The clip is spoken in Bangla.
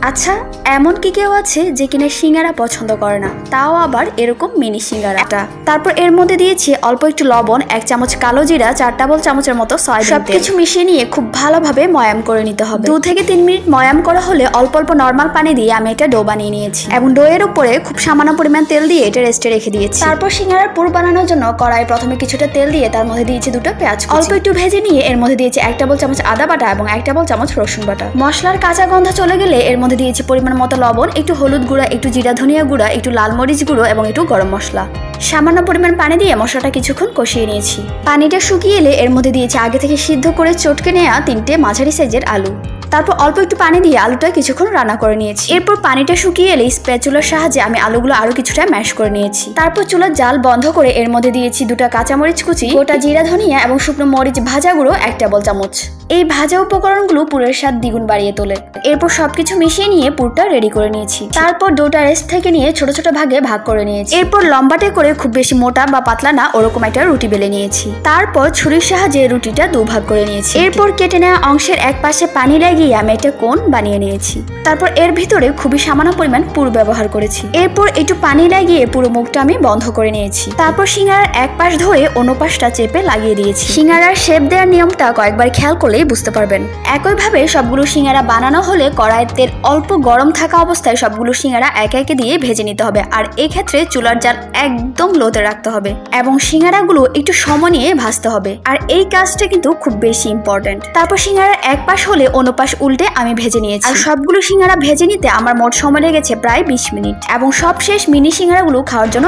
আচ্ছা, এমন কি কেউ আছে যে কিনা সিঙ্গারা পছন্দ করে না, তাও আবার এরকম মিনি সিঙ্গারাটা। তারপর এর মধ্যে দিয়েছি অল্প একটু লবণ, 1 চামচ কালো জিরা, 4 টেবিল চামচের মতো সয়াবিন তেল। সবকিছু মিশিয়ে নিয়ে খুব ভালোভাবে ময়াম করে নিতে হবে। 2 থেকে 3 মিনিট ময়াম করা হলে অল্প অল্প নর্মাল পানি দিয়ে আমি এটা ডো বানিয়ে নিয়েছি এবং ডোয়ের উপরে খুব সামান্য পরিমাণ তেল দিয়ে এটা রেস্টে রেখে দিয়েছি। তারপর সিঙ্গারার পুর বানানোর জন্য কড়াই প্রথমে কিছুটা তেল দিয়ে তার মধ্যে দিয়েছি 2টা পেঁয়াজ অল্প একটু ভেজে নিয়ে এর মধ্যে দিয়েছি 1 টেবিল চামচ আদা বাটা এবং 1 টেবিল চামচ রসুন বাটা। মশলার কাঁচা গন্ধ চলে গেলে এর মধ্যে দিয়েছি পরিমাণ মতো লবণ, একটু হলুদ গুঁড়া, একটু জিরা ধনিয়া গুঁড়া, একটু লাল মরিচ গুঁড়ো এবং একটু গরম মশলা। সামান্য পরিমাণ পানি দিয়ে মশলাটা কিছুক্ষণ কষিয়ে নিয়েছি। পানিটা শুকিয়ে এলে এর মধ্যে দিয়েছি আগে থেকে সিদ্ধ করে চটকে নেওয়া 3টে মাঝারি সাইজের আলু। তারপর অল্প একটু পানি দিয়ে আলুটা কিছুক্ষণ রান্না করে নিয়েছি। এরপর পানিটা শুকিয়ে এলে স্প্যাচুলার সাহায্যে আমি আলুগুলো আরো কিছুটা ম্যাশ করে নিয়েছি। তারপর চুলার জাল বন্ধ করে এর মধ্যে দিয়েছি 2টা কাঁচামরিচ কুচি, গোটা জিরা ধনিয়া এবং শুকনো মরিচ ভাজা গুঁড়ো 1 টেবিল চামচ। এই ভাজা উপকরণগুলো পুরের স্বাদ দ্বিগুণ বাড়িয়ে তোলে। এরপর সবকিছু মিশিয়ে নিয়ে পুরটা রেডি করে নিয়েছি। তারপর ডোটা রেস্ট থেকে নিয়ে ছোট ছোট ভাগে ভাগ করে নিয়েছি। এরপর লম্বাটে করে খুব বেশি মোটা বা পাতলা না ওরকম একটা রুটি বেলে নিয়েছি। তারপর ছুরির সাহায্যে রুটিটা 2 ভাগ করে নিয়েছি। এরপর কেটে নেওয়া অংশের এক পাশে পানি লাগিয়ে আমি একটা কোণ বানিয়ে নিয়েছি। তারপর এর ভিতরে খুবই সামান্য পরিমাণ পুর ব্যবহার করেছি। এরপর একটু পানি লাগিয়ে পুরো মুখটা আমি বন্ধ করে নিয়েছি। তারপর সিঙ্গারার এক পাশ ধরে অন্য পাশটা চেপে লাগিয়ে দিয়েছি। সিঙ্গারার শেপ দেওয়ার নিয়মটা কয়েকবার খেয়াল করলেই বুঝতে পারবেন। একইভাবে সবগুলো সিঙ্গারা বানানো হলে কড়াইয়ের তেল অল্প গরম থাকা অবস্থায় সবগুলো সিঙ্গারা একে একে দিয়ে ভেজে নিতে হবে। আর এক্ষেত্রে চুলার জাল একদম লোতে রাখতে হবে এবং সিঙ্গারাগুলো একটু সময় নিয়ে ভাজতে হবে। আর এই কাজটা কিন্তু খুব বেশি ইম্পর্টেন্ট। তারপর সিঙ্গারার এক পাশ হলে অন্য পাশ উল্টে আমি ভেজে নিয়েছি। আর সবগুলো সিঙ্গারা ভেজে নিতে আমার মোট সময় লেগেছে প্রায় 20 মিনিট এবং সবশেষ মিনি সিঙ্গারাগুলো খাওয়ার জন্য